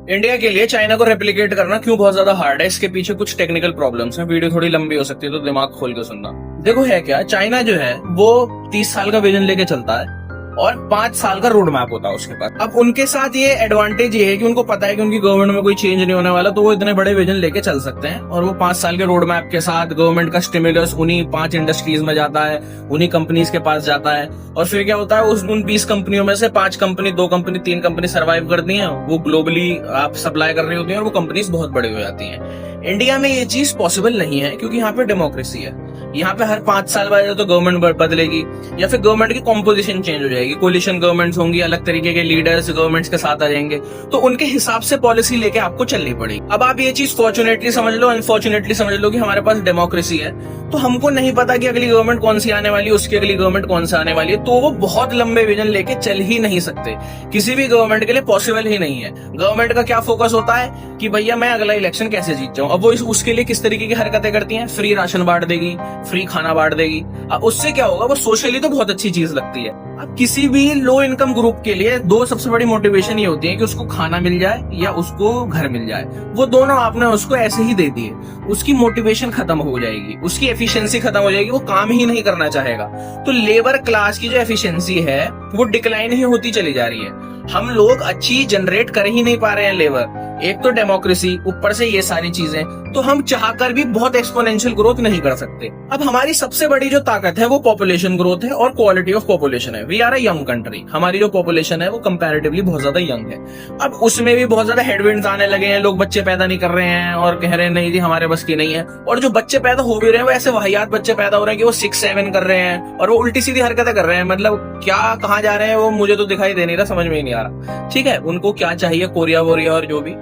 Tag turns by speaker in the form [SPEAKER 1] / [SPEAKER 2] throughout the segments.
[SPEAKER 1] India के लिए China को रेप्लिकेट करना क्यों बहुत ज्यादा हार्ड है, इसके पीछे कुछ टेक्निकल प्रॉब्लम्स हैं। वीडियो थोड़ी लंबी हो सकती है तो दिमाग खोल के सुनना। देखो है क्या, चाइना जो है वो 30 साल का विजन लेके चलता है और 5 साल का रोड मैप होता है उसके पास। अब उनके साथ ये एडवांटेज ये है कि उनको पता है कि उनकी गवर्नमेंट में कोई चेंज नहीं होने वाला, तो वो इतने बड़े विजन लेके चल सकते हैं। और वो 5 साल के रोड मैप के साथ गवर्नमेंट का स्टिमुलस उन्हीं 5 इंडस्ट्रीज में जाता है, उन्हीं कंपनीज के पास जाता है। और फिर क्या होता है, उन 20 कंपनियों में से 5 कंपनी, 2 कंपनी, 3 कंपनी सर्वाइव करती हैं, वो ग्लोबली आप सप्लाई कर रही होती हैं और वो कंपनीज बहुत बड़ी हो जाती हैं। इंडिया में ये चीज पॉसिबल नहीं है क्योंकि यहाँ पे डेमोक्रेसी है। यहाँ पे हर 5 साल बाद तो गवर्नमेंट बदलेगी या फिर गवर्नमेंट की कॉम्पोजिशन चेंज हो जाएगी, कोलिशन गवर्नमेंट्स होंगी, अलग तरीके के लीडर्स गवर्नमेंट्स के साथ आ जाएंगे, तो उनके हिसाब से पॉलिसी लेके आपको चलनी पड़ेगी। अब आप ये चीज फॉर्चुनेटली समझ लो, अनफॉर्चुनेटली समझ लो कि हमारे पास डेमोक्रेसी है, तो हमको नहीं पता कि अगली गवर्नमेंट कौन सी आने वाली है, उसकी अगली गवर्नमेंट कौन सी आने वाली है, तो वो बहुत लंबे विजन लेके चल ही नहीं सकते। किसी भी गवर्नमेंट के लिए पॉसिबल ही नहीं है। गवर्नमेंट का क्या फोकस होता है कि भैया मैं अगला इलेक्शन कैसे जीत जाऊं। अब वो उसके लिए किस तरीके की हरकतें करती हैं, फ्री राशन बांट देगी, फ्री खाना बांट देगी। अब उससे क्या होगा, वो सोशली तो बहुत अच्छी चीज लगती है। अब किसी भी लो इनकम ग्रुप के लिए 2 सबसे बड़ी मोटिवेशन ये होती है कि उसको खाना मिल जाए या उसको घर मिल जाए। वो दोनों आपने उसको ऐसे ही दे दिए, उसकी मोटिवेशन खत्म हो जाएगी, उसकी एफिशिएंसी खत्म हो जाएगी, वो काम ही नहीं करना चाहेगा। तो लेबर क्लास की जो एफिशिएंसी है वो डिक्लाइन ही होती चली जा रही है। हम लोग अच्छी जनरेट कर ही नहीं पा रहे हैं लेबर, एक तो डेमोक्रेसी, ऊपर से ये सारी चीजें, तो हम चाहकर भी बहुत एक्सपोनेंशियल ग्रोथ नहीं कर सकते। अब हमारी सबसे बड़ी जो ताकत है वो पॉपुलेशन ग्रोथ है और क्वालिटी ऑफ पॉपुलेशन है। We are a young country, हमारी जो पॉपुलेशन है वो कंपैरेटिवली बहुत ज्यादा यंग है। अब उसमें भी बहुत ज्यादा हेडविंड्स आने लगे हैं, लोग बच्चे पैदा नहीं कर रहे हैं और कह रहे हैं नहीं जी हमारे बस की नहीं है। और जो बच्चे पैदा हो भी रहे हैं वो ऐसे वाहियात बच्चे पैदा हो रहे हैं कि वो 6-7 कर रहे हैं और वो उल्टी सीधी हरकतें कर रहे हैं। मतलब क्या कहाँ जा रहे हैं वो मुझे तो दिखाई दे नहीं रहा, समझ में ही नहीं आ रहा। ठीक है, उनको क्या चाहिए, कोरिया वोरिया और जो भी।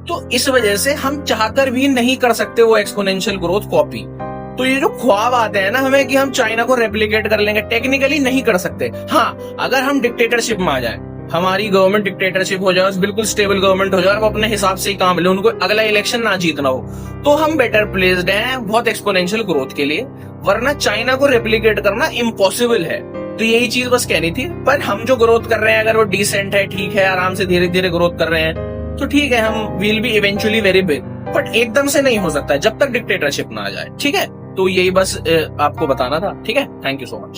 [SPEAKER 1] तो इस वजह से हम चाहकर भी नहीं कर सकते वो एक्सपोनेंशियल ग्रोथ कॉपी। तो ये जो ख्वाब आते हैं ना हमें कि हम चाइना को रेप्लिकेट कर लेंगे, टेक्निकली नहीं कर सकते। हाँ, अगर हम डिक्टेटरशिप में आ जाए, हमारी गवर्नमेंट डिक्टेटरशिप हो जाए, बिल्कुल स्टेबल गवर्नमेंट हो जाए, वो अपने हिसाब से ही काम ले, उनको अगला इलेक्शन ना जीतना हो, तो हम बेटर प्लेस्ड हैं बहुत एक्सपोनेंशियल ग्रोथ के लिए। वरना चाइना को रेप्लिकेट करना इम्पॉसिबल है। तो यही चीज बस कहनी थी। पर हम जो ग्रोथ कर रहे हैं अगर वो डिसेंट है, ठीक है, आराम से धीरे धीरे ग्रोथ कर रहे हैं, तो ठीक है, हम will be eventually very big. But एकदम से नहीं हो सकता जब तक डिक्टेटरशिप ना आ जाए। ठीक है, तो यही बस आपको बताना था। ठीक है, थैंक यू सो मच।